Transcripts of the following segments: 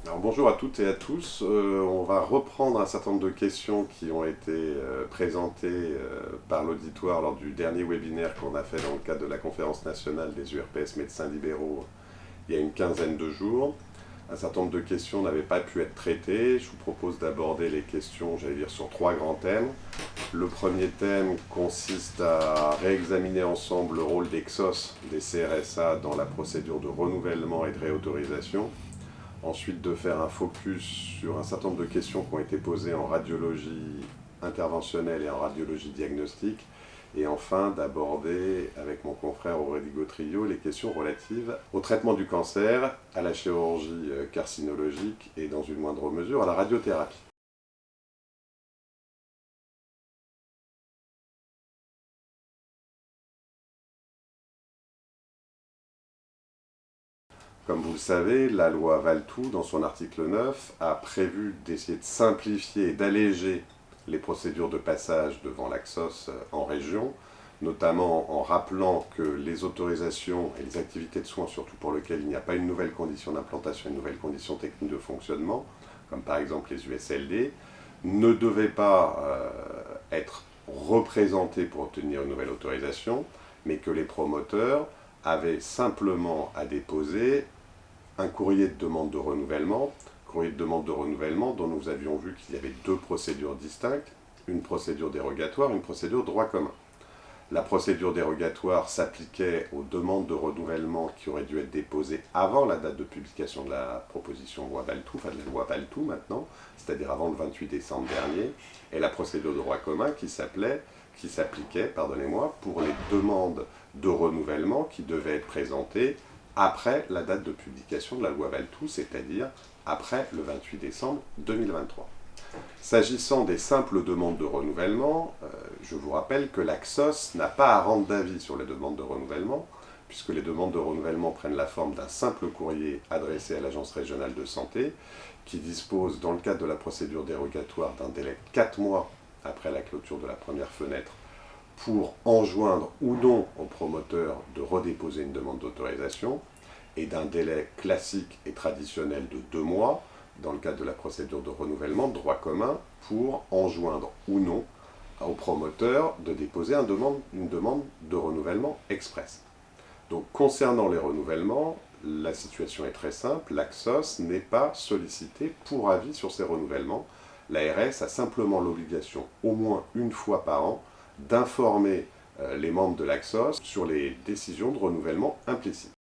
Alors bonjour à toutes et à tous. On va reprendre un certain nombre de questions qui ont été présentées par l'auditoire lors du dernier webinaire qu'on a fait dans le cadre de la conférence nationale des URPS médecins libéraux il y a une quinzaine de jours. Un certain nombre de questions n'avaient pas pu être traitées. Je vous propose d'aborder les questions, j'allais dire, sur trois grands thèmes. Le premier thème consiste à réexaminer ensemble le rôle des XOS, des CRSA dans la procédure de renouvellement et de réautorisation. Ensuite, de faire un focus sur un certain nombre de questions qui ont été posées en radiologie interventionnelle et en radiologie diagnostique. Et enfin, d'aborder avec mon confrère Aurélie Gautrillo les questions relatives au traitement du cancer, à la chirurgie carcinologique et dans une moindre mesure à la radiothérapie. Comme vous le savez, la loi Valtou, dans son article 9, a prévu d'essayer de simplifier et d'alléger les procédures de passage devant l'AXOS en région, notamment en rappelant que les autorisations et les activités de soins, surtout pour lesquelles il n'y a pas une nouvelle condition d'implantation, une nouvelle condition technique de fonctionnement, comme par exemple les USLD, ne devaient pas être représentées pour obtenir une nouvelle autorisation, mais que les promoteurs avaient simplement à déposer un courrier de demande de renouvellement dont nous avions vu qu'il y avait deux procédures distinctes, une procédure dérogatoire et une procédure droit commun. La procédure dérogatoire s'appliquait aux demandes de renouvellement qui auraient dû être déposées avant la date de publication de la proposition loi Valtou, enfin de la loi Valtou maintenant, c'est-à-dire avant le 28 décembre dernier, et la procédure de droit commun qui s'appliquait, pour les demandes de renouvellement qui devaient être présentées après la date de publication de la loi Valtou, c'est-à-dire après le 28 décembre 2023. S'agissant des simples demandes de renouvellement, je vous rappelle que l'AXOS n'a pas à rendre d'avis sur les demandes de renouvellement, puisque les demandes de renouvellement prennent la forme d'un simple courrier adressé à l'Agence régionale de santé, qui dispose, dans le cadre de la procédure dérogatoire, d'un délai de 4 mois après la clôture de la première fenêtre pour enjoindre ou non au promoteur de redéposer une demande d'autorisation, et d'un délai classique et traditionnel de 2 mois dans le cadre de la procédure de renouvellement de droit commun pour enjoindre ou non au promoteur de déposer une demande de renouvellement express. Donc concernant les renouvellements, la situation est très simple, l'AXOS n'est pas sollicité pour avis sur ces renouvellements. L'ARS a simplement l'obligation, au moins une fois par an, d'informer les membres de l'AXOS sur les décisions de renouvellement implicites.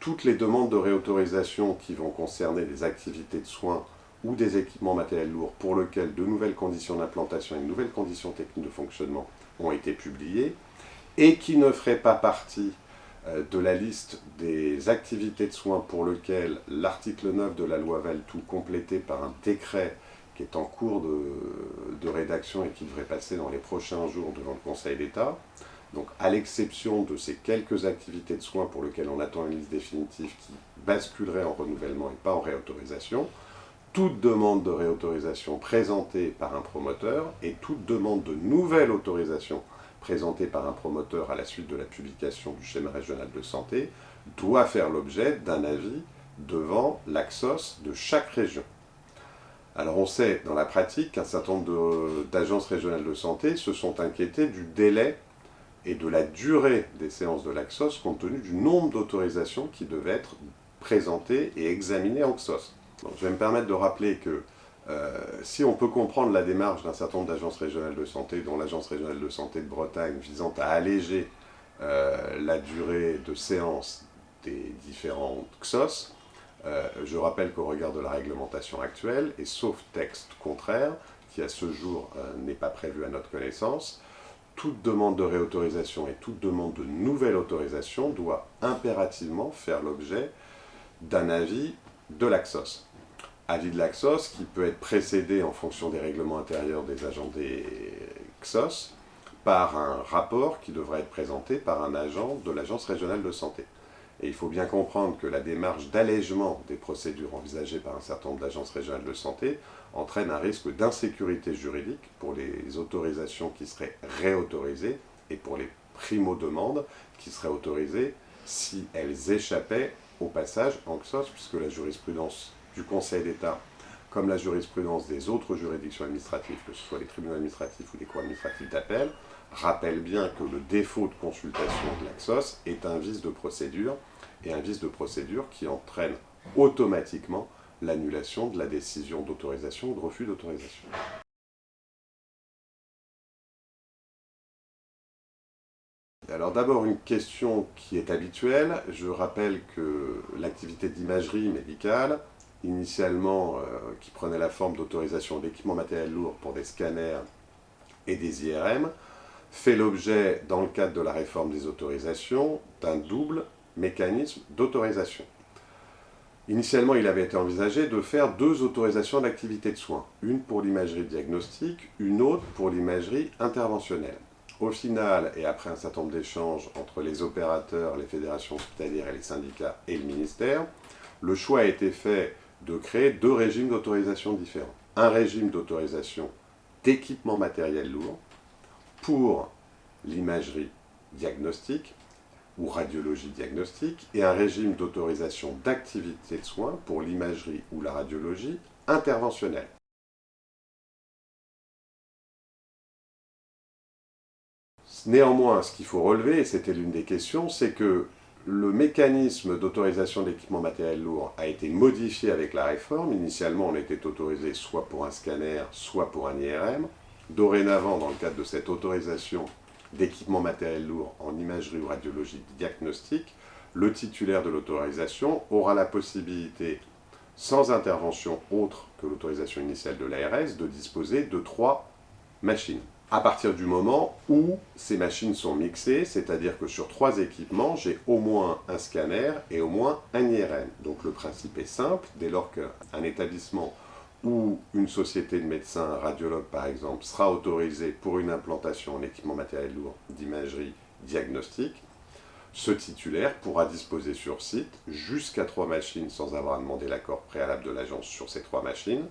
Toutes les demandes de réautorisation qui vont concerner des activités de soins ou des équipements matériels lourds pour lesquels de nouvelles conditions d'implantation et de nouvelles conditions techniques de fonctionnement ont été publiées et qui ne feraient pas partie de la liste des activités de soins pour lesquelles l'article 9 de la loi Valtou, complété par un décret qui est en cours de rédaction et qui devrait passer dans les prochains jours devant le Conseil d'État, donc à l'exception de ces quelques activités de soins pour lesquelles on attend une liste définitive qui basculerait en renouvellement et pas en réautorisation, toute demande de réautorisation présentée par un promoteur et toute demande de nouvelle autorisation présentée par un promoteur à la suite de la publication du schéma régional de santé doit faire l'objet d'un avis devant l'AXOS de chaque région. Alors on sait dans la pratique qu'un certain nombre d'agences régionales de santé se sont inquiétées du délai et de la durée des séances de l'AXOS compte tenu du nombre d'autorisations qui devaient être présentées et examinées en XOS. Donc, je vais me permettre de rappeler que si on peut comprendre la démarche d'un certain nombre d'agences régionales de santé, dont l'Agence régionale de santé de Bretagne, visant à alléger la durée de séance des différents XOS, je rappelle qu'au regard de la réglementation actuelle, et sauf texte contraire, qui à ce jour n'est pas prévu à notre connaissance, toute demande de réautorisation et toute demande de nouvelle autorisation doit impérativement faire l'objet d'un avis de l'AXOS. Avis de l'AXOS qui peut être précédé en fonction des règlements intérieurs des agents des XOS par un rapport qui devrait être présenté par un agent de l'Agence régionale de santé. Et il faut bien comprendre que la démarche d'allègement des procédures envisagées par un certain nombre d'agences régionales de santé entraîne un risque d'insécurité juridique pour les autorisations qui seraient réautorisées et pour les primo-demandes qui seraient autorisées si elles échappaient au passage en XOS, puisque la jurisprudence du Conseil d'État, comme la jurisprudence des autres juridictions administratives, que ce soit les tribunaux administratifs ou les cours administratifs d'appel, rappelle bien que le défaut de consultation de l'AXOS est un vice de procédure, et un vice de procédure qui entraîne automatiquement l'annulation de la décision d'autorisation ou de refus d'autorisation. Alors d'abord une question qui est habituelle. Je rappelle que l'activité d'imagerie médicale, initialement qui prenait la forme d'autorisation d'équipements matériels lourds pour des scanners et des IRM, fait l'objet, dans le cadre de la réforme des autorisations, d'un double mécanisme d'autorisation. Initialement, il avait été envisagé de faire 2 autorisations d'activité de soins, une pour l'imagerie diagnostique, une autre pour l'imagerie interventionnelle. Au final, et après un certain nombre d'échanges entre les opérateurs, les fédérations hospitalières et les syndicats et le ministère, le choix a été fait de créer 2 régimes d'autorisation différents. Un régime d'autorisation d'équipement matériel lourd pour l'imagerie diagnostique ou radiologie diagnostique, et un régime d'autorisation d'activité de soins pour l'imagerie ou la radiologie interventionnelle. Néanmoins, ce qu'il faut relever, et c'était l'une des questions, c'est que le mécanisme d'autorisation d'équipement matériel lourd a été modifié avec la réforme. Initialement, on était autorisé soit pour un scanner, soit pour un IRM. Dorénavant, dans le cadre de cette autorisation d'équipement matériel lourd en imagerie ou radiologie diagnostique, le titulaire de l'autorisation aura la possibilité, sans intervention autre que l'autorisation initiale de l'ARS, de disposer de 3 machines. À partir du moment où ces machines sont mixées, c'est-à-dire que sur 3 équipements, j'ai au moins un scanner et au moins un IRM. Donc le principe est simple, dès lors qu'un établissement ou une société de médecins, un radiologue par exemple, sera autorisé pour une implantation en équipement matériel lourd d'imagerie diagnostique, ce titulaire pourra disposer sur site jusqu'à 3 machines sans avoir à demander l'accord préalable de l'agence sur ces 3 machines,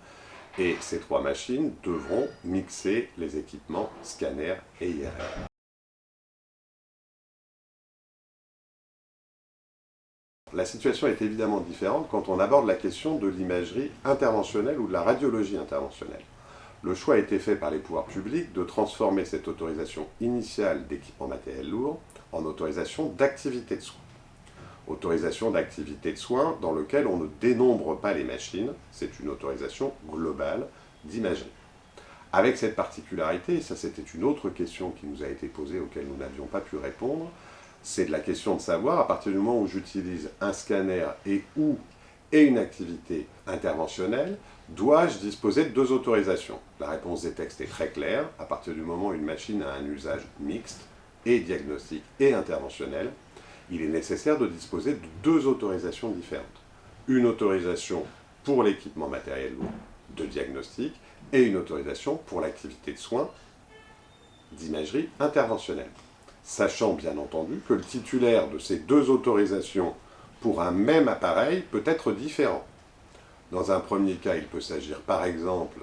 et ces 3 machines devront mixer les équipements scanner et IRM. La situation est évidemment différente quand on aborde la question de l'imagerie interventionnelle ou de la radiologie interventionnelle. Le choix a été fait par les pouvoirs publics de transformer cette autorisation initiale d'équipement matériel lourd en autorisation d'activité de soins. Autorisation d'activité de soins dans lequel on ne dénombre pas les machines, c'est une autorisation globale d'imagerie. Avec cette particularité, et ça c'était une autre question qui nous a été posée auquel nous n'avions pas pu répondre, c'est de la question de savoir, à partir du moment où j'utilise un scanner et une activité interventionnelle, dois-je disposer de 2 autorisations? La réponse des textes est très claire. À partir du moment où une machine a un usage mixte, et diagnostique et interventionnel, il est nécessaire de disposer de 2 autorisations différentes. Une autorisation pour l'équipement matériel lourd de diagnostic et une autorisation pour l'activité de soins d'imagerie interventionnelle. Sachant bien entendu que le titulaire de ces 2 autorisations pour un même appareil peut être différent. Dans un premier cas, il peut s'agir par exemple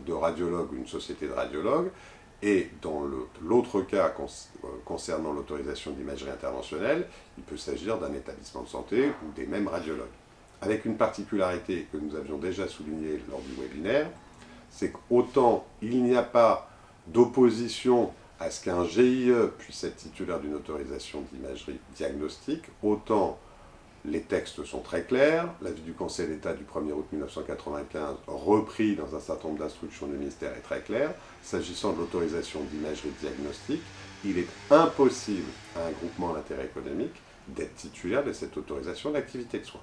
de radiologue ou une société de radiologues, et dans l'autre cas concernant l'autorisation d'imagerie interventionnelle, il peut s'agir d'un établissement de santé ou des mêmes radiologues. Avec une particularité que nous avions déjà soulignée lors du webinaire, c'est qu'autant il n'y a pas d'opposition à ce qu'un GIE puisse être titulaire d'une autorisation d'imagerie diagnostique, autant les textes sont très clairs. L'avis du Conseil d'État du 1er août 1995, repris dans un certain nombre d'instructions du ministère, est très clair. S'agissant de l'autorisation d'imagerie diagnostique, il est impossible à un groupement d'intérêt économique d'être titulaire de cette autorisation d'activité de soins.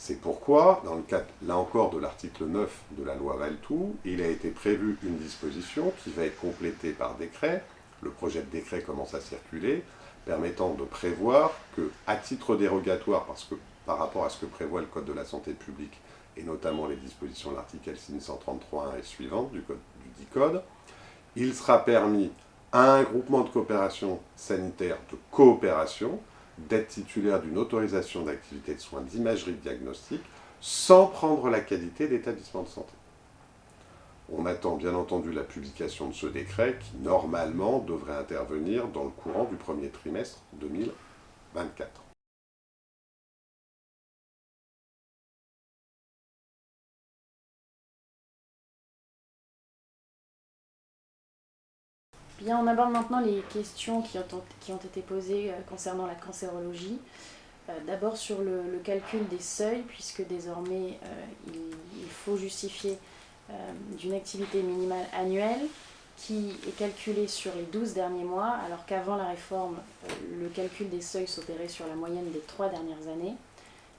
C'est pourquoi, dans le cadre, là encore, de l'article 9 de la loi Valtou, il a été prévu une disposition qui va être complétée par décret. Le projet de décret commence à circuler, permettant de prévoir que, à titre dérogatoire, parce que par rapport à ce que prévoit le Code de la santé publique, et notamment les dispositions de l'article L633.1 et suivants du dit Code, il sera permis à un groupement de coopération sanitaire de coopération d'être titulaire d'une autorisation d'activité de soins d'imagerie diagnostique sans prendre la qualité d'établissement de santé. On attend bien entendu la publication de ce décret qui, normalement, devrait intervenir dans le courant du premier trimestre 2024. Bien, on aborde maintenant les questions qui ont été posées concernant la cancérologie. D'abord sur le calcul des seuils, puisque désormais il faut justifier d'une activité minimale annuelle qui est calculée sur les 12 derniers mois, alors qu'avant la réforme, le calcul des seuils s'opérait sur la moyenne des 3 dernières années,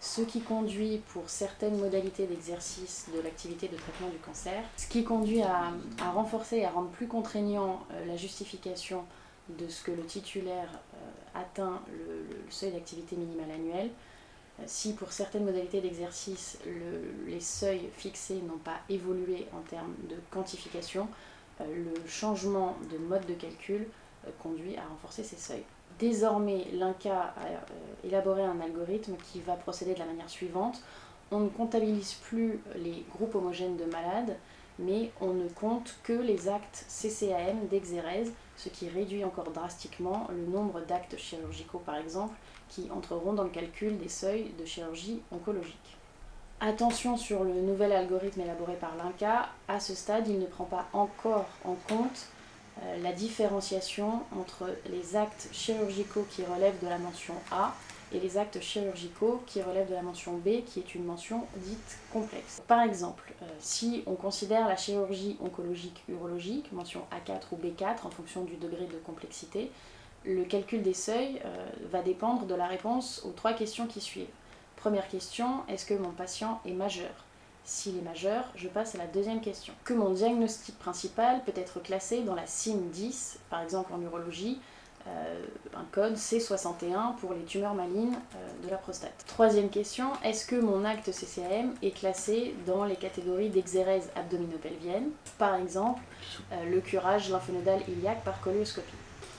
ce qui conduit pour certaines modalités d'exercice de l'activité de traitement du cancer, ce qui conduit à renforcer et à rendre plus contraignant la justification de ce que le titulaire atteint le seuil d'activité minimale annuelle. Si pour certaines modalités d'exercice, les seuils fixés n'ont pas évolué en termes de quantification, le changement de mode de calcul conduit à renforcer ces seuils. Désormais, l'INCa a élaboré un algorithme qui va procéder de la manière suivante. On ne comptabilise plus les groupes homogènes de malades, mais on ne compte que les actes CCAM d'exérèse, ce qui réduit encore drastiquement le nombre d'actes chirurgicaux, par exemple, qui entreront dans le calcul des seuils de chirurgie oncologique. Attention sur le nouvel algorithme élaboré par l'INCa, à ce stade, il ne prend pas encore en compte la différenciation entre les actes chirurgicaux qui relèvent de la mention A et les actes chirurgicaux qui relèvent de la mention B, qui est une mention dite complexe. Par exemple, si on considère la chirurgie oncologique urologique, mention A4 ou B4 en fonction du degré de complexité, le calcul des seuils va dépendre de la réponse aux 3 questions qui suivent. Première question, est-ce que mon patient est majeur ? S'il est majeur, je passe à la deuxième question. Que mon diagnostic principal peut être classé dans la CIM 10, par exemple en urologie, un code C61 pour les tumeurs malignes de la prostate. Troisième question, est-ce que mon acte CCAM est classé dans les catégories d'exérèse abdominopelvienne, par exemple le curage lymphnodal iliaque par colonoscopie.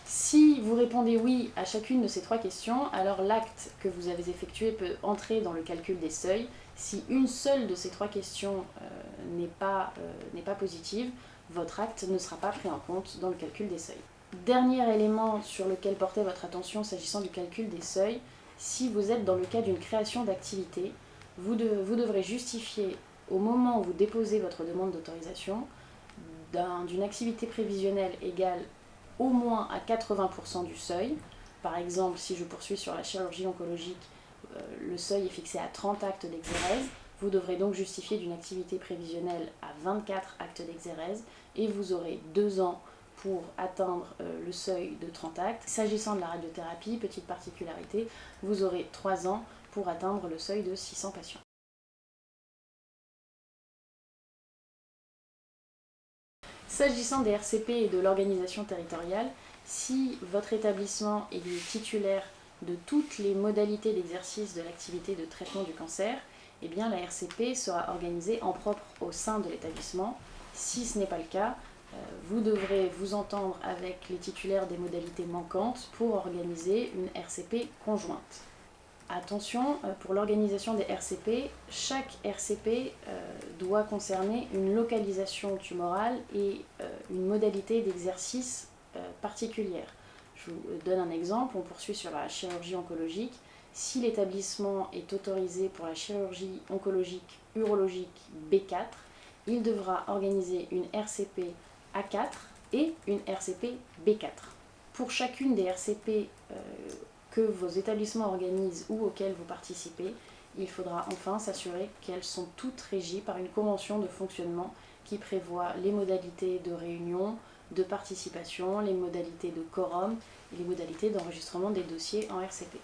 Si vous répondez oui à chacune de ces 3 questions, alors l'acte que vous avez effectué peut entrer dans le calcul des seuils. Si une seule de ces 3 questions n'est pas positive, votre acte ne sera pas pris en compte dans le calcul des seuils. Dernier élément sur lequel porter votre attention s'agissant du calcul des seuils, si vous êtes dans le cas d'une création d'activité, vous devrez justifier au moment où vous déposez votre demande d'autorisation d'une activité prévisionnelle égale au moins à 80% du seuil. Par exemple, si je poursuis sur la chirurgie oncologique, le seuil est fixé à 30 actes d'exérèse. Vous devrez donc justifier d'une activité prévisionnelle à 24 actes d'exérèse et vous aurez 2 ans pour atteindre le seuil de 30 actes. S'agissant de la radiothérapie, petite particularité, vous aurez 3 ans pour atteindre le seuil de 600 patients. S'agissant des RCP et de l'organisation territoriale, si votre établissement est titulaire de toutes les modalités d'exercice de l'activité de traitement du cancer, eh bien la RCP sera organisée en propre au sein de l'établissement. Si ce n'est pas le cas, vous devrez vous entendre avec les titulaires des modalités manquantes pour organiser une RCP conjointe. Attention, pour l'organisation des RCP, chaque RCP doit concerner une localisation tumorale et une modalité d'exercice particulière. Je vous donne un exemple, on poursuit sur la chirurgie oncologique. Si l'établissement est autorisé pour la chirurgie oncologique urologique B4, il devra organiser une RCP A4 et une RCP B4. Pour chacune des RCP que vos établissements organisent ou auxquels vous participez, il faudra enfin s'assurer qu'elles sont toutes régies par une convention de fonctionnement qui prévoit les modalités de réunion, de participation, les modalités de quorum et les modalités d'enregistrement des dossiers en RCP.